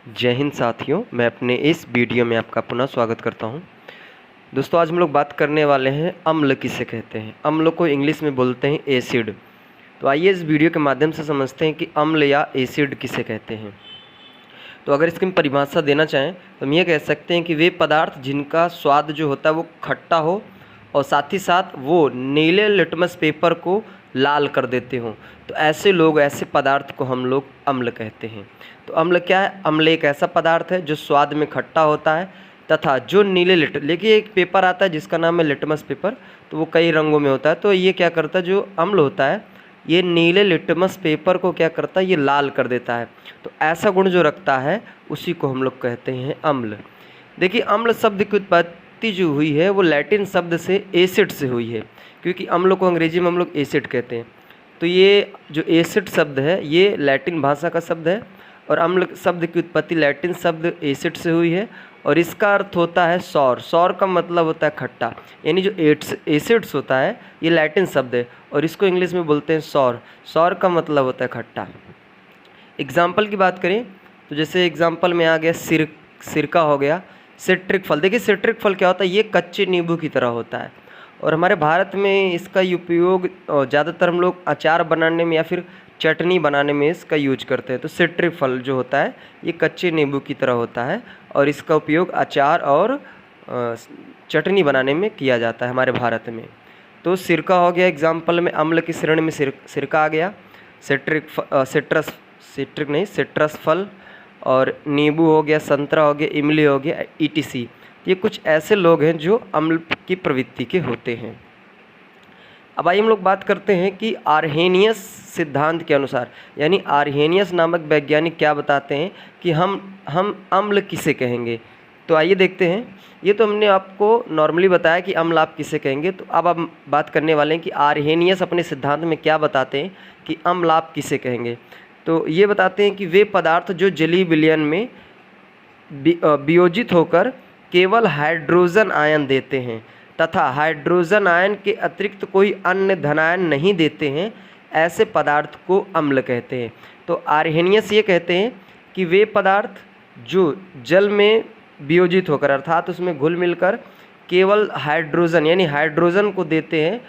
जय हिंद साथियों, मैं अपने इस वीडियो में आपका पुनः स्वागत करता हूं। दोस्तों, आज हम लोग बात करने वाले हैं अम्ल किसे कहते हैं। अम्ल को इंग्लिश में बोलते हैं एसिड। तो आइए इस वीडियो के माध्यम से समझते हैं कि अम्ल या एसिड किसे कहते हैं। तो अगर इसकी हम परिभाषा देना चाहें तो हम ये कह सकते हैं कि वे पदार्थ जिनका स्वाद जो होता है वो खट्टा हो और साथ ही साथ वो नीले लिटमस पेपर को लाल कर देते हों, तो ऐसे लोग, ऐसे पदार्थ को हम लोग अम्ल कहते हैं। तो अम्ल क्या है? अम्ल एक ऐसा पदार्थ है जो स्वाद में खट्टा होता है तथा जो नीले देखिए एक पेपर आता है जिसका नाम है लिटमस पेपर, तो वो कई रंगों में होता है। तो ये क्या करता है, जो अम्ल होता है ये नीले लिटमस पेपर को क्या करता है, ये लाल कर देता है। तो ऐसा गुण जो रखता है उसी को हम लोग कहते हैं अम्ल। देखिए अम्ल शब्द की उत्पत्ति जो हुई है वो लैटिन शब्द से एसिड से हुई है, क्योंकि अम्ल को अंग्रेजी में हम लोग एसिड कहते हैं। तो ये जो एसिड शब्द है ये लैटिन भाषा का शब्द है और अम्ल शब्द की उत्पत्ति लैटिन शब्द एसिड से हुई है और इसका अर्थ होता है सौर। सौर का मतलब होता है खट्टा, यानी जो एसिड्स होता है ये लैटिन शब्द है और इसको इंग्लिश में बोलते हैं सौर। सौर का मतलब होता है खट्टा। एग्जाम्पल की बात करें तो जैसे एग्जाम्पल में आ गया सिरका हो गया, सिट्रिक फल। देखिए सिट्रिक फल क्या होता है, ये कच्चे नींबू की तरह होता है और हमारे भारत में इसका उपयोग ज़्यादातर हम लोग अचार बनाने में या फिर चटनी बनाने में इसका यूज करते हैं। तो सिट्रिक फल जो होता है ये कच्चे नींबू की तरह होता है और इसका उपयोग अचार और चटनी बनाने में किया जाता है हमारे भारत में। तो सिरका हो गया एग्जाम्पल में, अम्ल की श्रेणी में सिरका आ गया। सिट्रस फल और नींबू हो गया, संतरा हो गया, इमली हो गया, ईटीसी। ये कुछ ऐसे लोग हैं जो अम्ल की प्रवृत्ति के होते हैं। अब आइए हम लोग बात करते हैं कि आर्हेनियस सिद्धांत के अनुसार, यानी आर्हेनियस नामक वैज्ञानिक क्या बताते हैं कि हम अम्ल किसे कहेंगे। तो आइए देखते हैं। ये तो हमने आपको नॉर्मली बताया कि अम्ल आप किसे कहेंगे, तो अब हम बात करने वाले हैं कि आर्हेनियस अपने सिद्धांत में क्या बताते हैं कि अम्ल आप किसे कहेंगे। तो ये बताते हैं कि वे पदार्थ जो जलीय विलयन में वियोजित होकर केवल हाइड्रोजन आयन देते हैं तथा हाइड्रोजन आयन के अतिरिक्त कोई अन्य धनायन नहीं देते हैं, ऐसे पदार्थ को अम्ल कहते हैं। तो आर्हेनियस ये कहते हैं कि वे पदार्थ जो जल में वियोजित होकर अर्थात उसमें घुल मिलकर केवल हाइड्रोजन यानी हाइड्रोजन को देते हैं,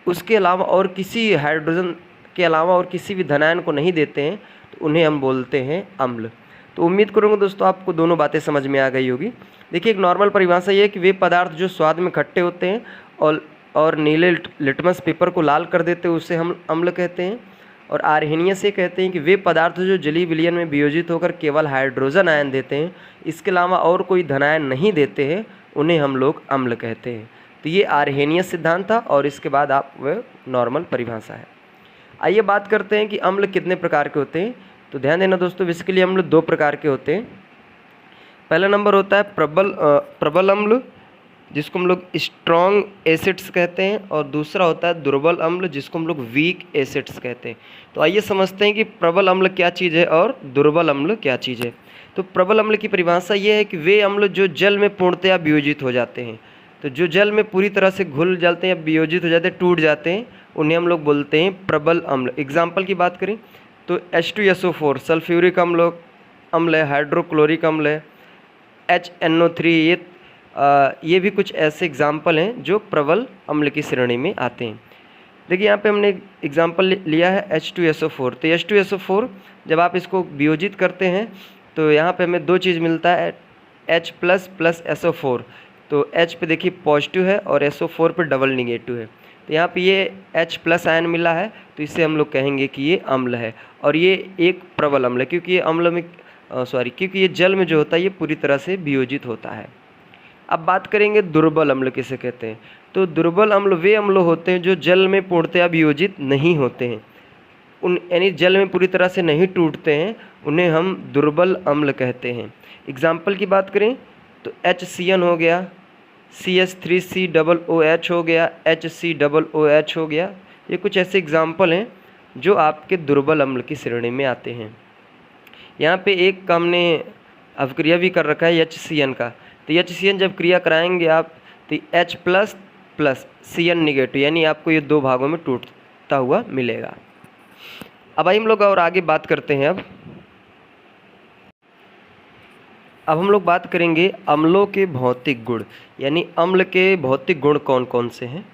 उसके अलावा और किसी हाइड्रोजन के अलावा और किसी भी धनायन को नहीं देते हैं, तो उन्हें हम बोलते हैं अम्ल। तो उम्मीद करूँगा दोस्तों आपको दोनों बातें समझ में आ गई होगी। देखिए एक नॉर्मल परिभाषा ये है कि वे पदार्थ जो स्वाद में खट्टे होते हैं और नीले लिटमस पेपर को लाल कर देते हैं उसे हम अम्ल कहते हैं। और आर्हेनियस ये कहते हैं कि वे पदार्थ जो जलीय विलयन में वियोजित होकर केवल हाइड्रोजन आयन देते हैं, इसके अलावा और कोई धनायन नहीं देते हैं, उन्हें हम लोग अम्ल कहते हैं। तो ये आर्हेनियस सिद्धांत था और इसके बाद आप वह नॉर्मल परिभाषा है। आइए बात करते हैं कि अम्ल कितने प्रकार के होते हैं। तो ध्यान देना दोस्तों, बेसिकली अम्ल दो प्रकार के होते हैं। पहला नंबर होता है प्रबल अम्ल, जिसको हम लोग स्ट्रॉन्ग एसिड्स कहते हैं, और दूसरा होता है दुर्बल अम्ल, जिसको हम लोग वीक एसिड्स कहते हैं। तो आइए समझते हैं कि प्रबल अम्ल क्या चीज़ है और दुर्बल अम्ल क्या चीज़ है। तो प्रबल अम्ल की परिभाषा ये है कि वे अम्ल जो जल में पूर्णतया वियोजित हो जाते हैं। तो जो जल में पूरी तरह से घुल जाते हैं या वियोजित हो जाते हैं, टूट जाते हैं, उन्हें हम लोग बोलते हैं प्रबल अम्ल। एग्जाम्पल की बात करें तो H2SO4 सल्फ्यूरिक अम्ल है, हाइड्रोक्लोरिक अम्ल है, HNO3, ये भी कुछ ऐसे एग्जाम्पल हैं जो प्रबल अम्ल की श्रेणी में आते हैं। देखिए यहाँ पे हमने एग्जाम्पल लिया है H2SO4। तो H2SO4 जब आप इसको वियोजित करते हैं तो यहाँ पे हमें दो चीज़ मिलता है, H प्लस प्लस SO4। तो H पे देखिए पॉजिटिव है और SO4 पे डबल निगेटिव है। तो यहाँ पे ये H प्लस आयन मिला है, तो इसे हम लोग कहेंगे कि ये अम्ल है और ये एक प्रबल अम्ल है, क्योंकि ये अम्ल में क्योंकि ये जल में जो होता है ये पूरी तरह से वियोजित होता है। अब बात करेंगे दुर्बल अम्ल किसे कहते हैं। तो दुर्बल अम्ल वे अम्ल होते हैं जो जल में पूर्णतया वियोजित नहीं होते हैं, यानी जल में पूरी तरह से नहीं टूटते हैं, उन्हें हम दुर्बल अम्ल कहते हैं। एग्जाम्पल की बात करें तो HCN हो गया, CH3COOH हो गया, HCOOH हो गया। ये कुछ ऐसे एग्जाम्पल हैं जो आपके दुर्बल अम्ल की श्रेणी में आते हैं। यहाँ पे एक का हमने अवक्रिया भी कर रखा है HCN का। तो HCN जब क्रिया कराएंगे आप तो H plus plus CN negative, यानी आपको ये दो भागों में टूटता हुआ मिलेगा। अब आइए हम लोग और आगे बात करते हैं। अब अब हम लोग बात करेंगे अम्लों के भौतिक गुण, यानी अम्ल के भौतिक गुण कौन कौन से हैं।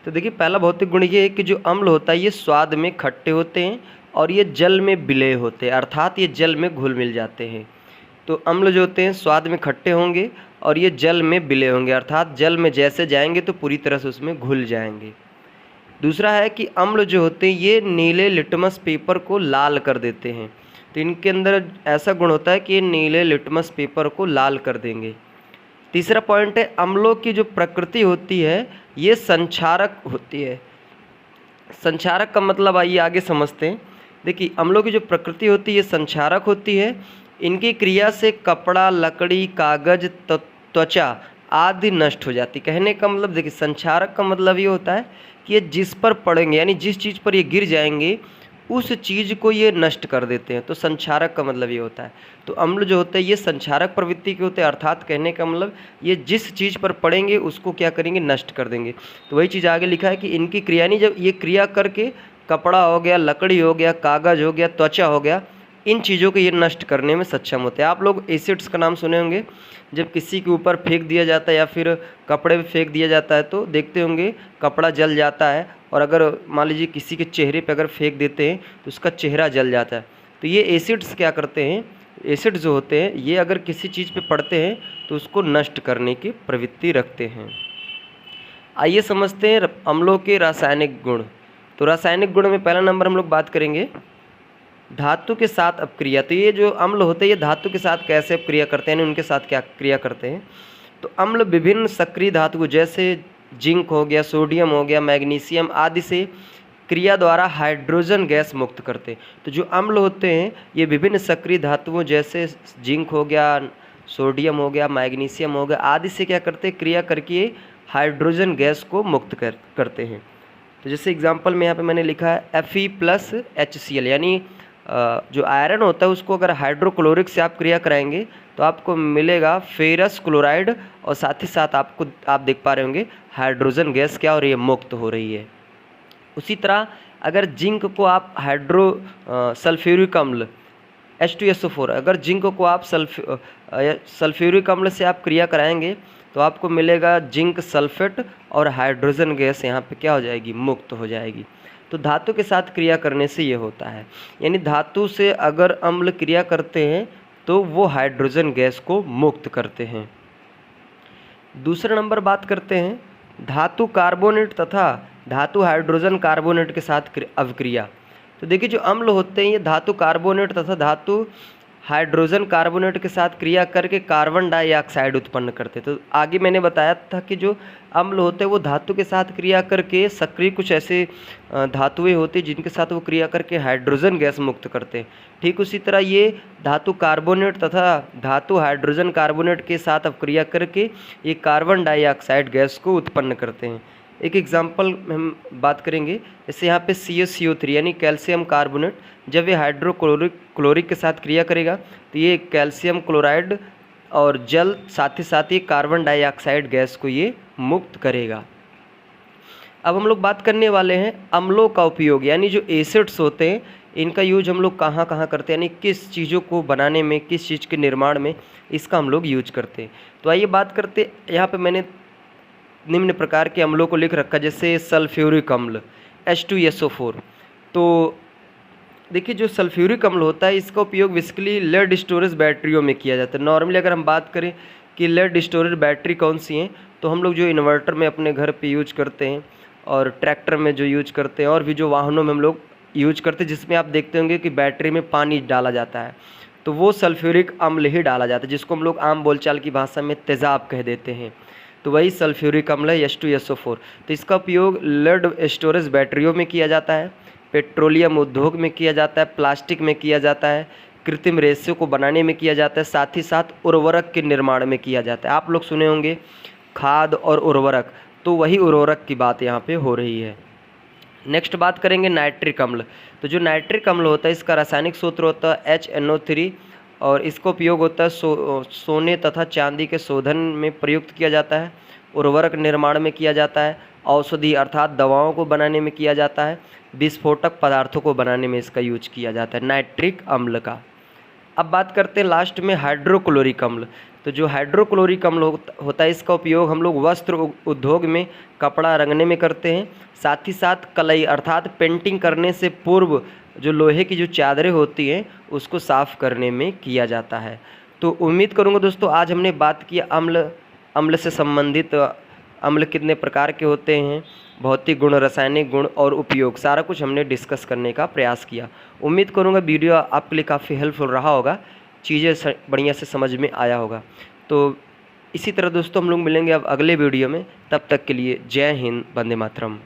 तो देखिए पहला भौतिक गुण ये है कि जो अम्ल होता है ये स्वाद में खट्टे होते हैं और ये जल में विलेय होते हैं, अर्थात ये जल में घुल मिल जाते हैं। तो अम्ल जो होते हैं स्वाद में खट्टे होंगे और ये जल में विलेय होंगे, अर्थात जल में जैसे जाएंगे तो पूरी तरह से उसमें घुल जाएंगे। दूसरा है कि अम्ल जो होते हैं ये नीले लिटमस पेपर को लाल कर देते हैं। तो इनके अंदर ऐसा गुण होता है कि ये नीले लिटमस पेपर को लाल कर देंगे। तीसरा पॉइंट है अम्लों की जो प्रकृति होती है ये संक्षारक होती है। संक्षारक का मतलब आइए आगे समझते हैं। देखिए अम्लों की जो प्रकृति होती है ये संक्षारक होती है। इनकी क्रिया से कपड़ा, लकड़ी, कागज, त्वचा आदि नष्ट हो जाती। कहने का मतलब देखिए संक्षारक का मतलब ये होता है कि ये जिस पर पड़ेंगे यानी जिस चीज़ पर ये गिर जाएंगे उस चीज़ को ये नष्ट कर देते हैं। तो संक्षारक का मतलब ये होता है। तो अम्ल जो होते हैं ये संक्षारक प्रवृत्ति के होते हैं, अर्थात कहने का मतलब ये जिस चीज़ पर पड़ेंगे उसको क्या करेंगे, नष्ट कर देंगे। तो वही चीज़ आगे लिखा है कि इनकी क्रिया नहीं, जब ये क्रिया करके कपड़ा हो गया, लकड़ी हो गया, कागज़ हो गया, त्वचा हो गया, इन चीज़ों को ये नष्ट करने में सक्षम होते हैं। आप लोग एसिड्स का नाम सुने होंगे, जब किसी के ऊपर फेंक दिया जाता है या फिर कपड़े पे फेंक दिया जाता है तो देखते होंगे कपड़ा जल जाता है, और अगर मान लीजिए किसी के चेहरे पे अगर फेंक देते हैं तो उसका चेहरा जल जाता है। तो ये एसिड्स क्या करते हैं, एसिड जो होते हैं ये अगर किसी चीज़ पे पड़ते हैं तो उसको नष्ट करने की प्रवृत्ति रखते हैं। आइए समझते हैं अम्लों के रासायनिक गुण। तो रासायनिक गुण में पहला नंबर हम लोग बात करेंगे धातु के साथ अपक्रिया। तो ये जो अम्ल होते हैं ये धातु के साथ कैसे अपक्रिया करते हैं, यानी उनके साथ क्या क्रिया करते हैं। तो अम्ल विभिन्न सक्रिय धातु जैसे जिंक हो गया, सोडियम हो गया, मैग्नीशियम आदि से क्रिया द्वारा हाइड्रोजन गैस मुक्त करते हैं। तो जो अम्ल होते हैं ये विभिन्न सक्रिय धातुओं जैसे जिंक हो गया, सोडियम हो गया, मैग्नीशियम हो गया आदि से क्या करते हैं, क्रिया करके हाइड्रोजन गैस को मुक्त करते हैं। तो जैसे एग्जाम्पल में यहाँ पे मैंने लिखा है Fe+HCl, यानी जो आयरन होता है उसको अगर हाइड्रोक्लोरिक से आप क्रिया कराएंगे तो आपको मिलेगा फेरस क्लोराइड, और साथ ही साथ आप देख पा रहे होंगे हाइड्रोजन गैस क्या हो रही है, मुक्त हो रही है। उसी तरह अगर जिंक को आप सल्फ्यूरिक अम्ल H2SO4, अगर जिंक को आप सल्फ्यूरिक अम्ल से आप क्रिया कराएंगे तो आपको मिलेगा जिंक सल्फेट, और हाइड्रोजन गैस यहाँ पे क्या हो जाएगी, मुक्त हो जाएगी। तो धातु के साथ क्रिया करने से ये होता है, यानी धातु से अगर अम्ल क्रिया करते हैं तो वो हाइड्रोजन गैस को मुक्त करते हैं। दूसरा नंबर बात करते हैं धातु कार्बोनेट तथा धातु हाइड्रोजन कार्बोनेट के साथ अवक्रिया। तो देखिए जो अम्ल होते हैं ये धातु कार्बोनेट तथा धातु हाइड्रोजन कार्बोनेट के साथ क्रिया करके कार्बन डाइऑक्साइड उत्पन्न करते। तो आगे मैंने बताया था कि जो अम्ल होते हैं वो धातु के साथ क्रिया करके सक्रिय कुछ ऐसे धातुएं होती जिनके साथ वो क्रिया करके हाइड्रोजन गैस मुक्त करते हैं। ठीक उसी तरह ये धातु कार्बोनेट तथा धातु हाइड्रोजन कार्बोनेट के साथ अब क्रिया करके ये कार्बन डाइऑक्साइड गैस को उत्पन्न करते हैं। एक एग्जाम्पल हम बात करेंगे, जैसे यहाँ पे CaCO3 यानी कैल्शियम कार्बोनेट, जब ये हाइड्रोक्लोरिक के साथ क्रिया करेगा तो ये कैल्शियम क्लोराइड और जल साथ ही कार्बन डाइऑक्साइड गैस को ये मुक्त करेगा। अब हम लोग बात करने वाले हैं अम्लों का उपयोग, यानी जो एसिड्स होते हैं इनका यूज हम लोग कहाँ कहाँ करते हैं, यानी किस चीज़ों को बनाने में, किस चीज़ के निर्माण में इसका हम लोग यूज करते हैं। तो आइए बात करते, यहाँ पे मैंने निम्न प्रकार के अम्लों को लिख रखा, जैसे सल्फ्यूरिक अम्ल H2SO4। तो देखिए जो सल्फ्यूरिक अम्ल होता है इसका उपयोग बेसिकली लेड स्टोरेज बैटरियों में किया जाता है। नॉर्मली अगर हम बात करें कि लेड स्टोरेज बैटरी कौन सी हैं, तो हम लोग जो इन्वर्टर में अपने घर पे यूज करते हैं और ट्रैक्टर में जो यूज करते हैं और भी जो वाहनों में हम लोग यूज करते हैं, जिसमें आप देखते होंगे कि बैटरी में पानी डाला जाता है, तो वो सल्फ्यूरिक अम्ल ही डाला जाता है, जिसको हम लोग आम बोलचाल की भाषा में तेज़ाब कह देते हैं। तो वही सल्फ्यूरिक अम्ल है H2SO4। तो इसका उपयोग लेड स्टोरेज बैटरियों में किया जाता है, पेट्रोलियम उद्योग में किया जाता है, प्लास्टिक में किया जाता है, कृत्रिम रेशे को बनाने में किया जाता है, साथ ही साथ उर्वरक के निर्माण में किया जाता है। आप लोग सुने होंगे खाद और उर्वरक, तो वही उर्वरक की बात यहाँ पे हो रही है। नेक्स्ट बात करेंगे नाइट्रिक अम्ल। तो जो नाइट्रिक अम्ल होता है इसका रासायनिक सूत्र होता है HNO3, और इसका उपयोग होता है सोने तथा चांदी के शोधन में प्रयुक्त किया जाता है, उर्वरक निर्माण में किया जाता है, औषधि अर्थात दवाओं को बनाने में किया जाता है, विस्फोटक पदार्थों को बनाने में इसका यूज किया जाता है नाइट्रिक अम्ल का। अब बात करते हैं लास्ट में हाइड्रोक्लोरिक अम्ल। तो जो हाइड्रोक्लोरिक अम्ल होता है, इसका उपयोग हम लोग वस्त्र उद्योग में कपड़ा रंगने में करते हैं। साथ ही साथ कलई अर्थात पेंटिंग करने से पूर्व जो लोहे की जो चादरें होती हैं उसको साफ़ करने में किया जाता है। तो उम्मीद करूँगा दोस्तों आज हमने बात की अम्ल से संबंधित अम्ल कितने प्रकार के होते हैं, भौतिक गुण, रासायनिक गुण और उपयोग, सारा कुछ हमने डिस्कस करने का प्रयास किया। उम्मीद करूँगा वीडियो आपके लिए काफ़ी हेल्पफुल रहा होगा, चीज़ें बढ़िया से समझ में आया होगा। तो इसी तरह दोस्तों हम लोग मिलेंगे अब अगले वीडियो में, तब तक के लिए जय हिंद, वंदे मातरम।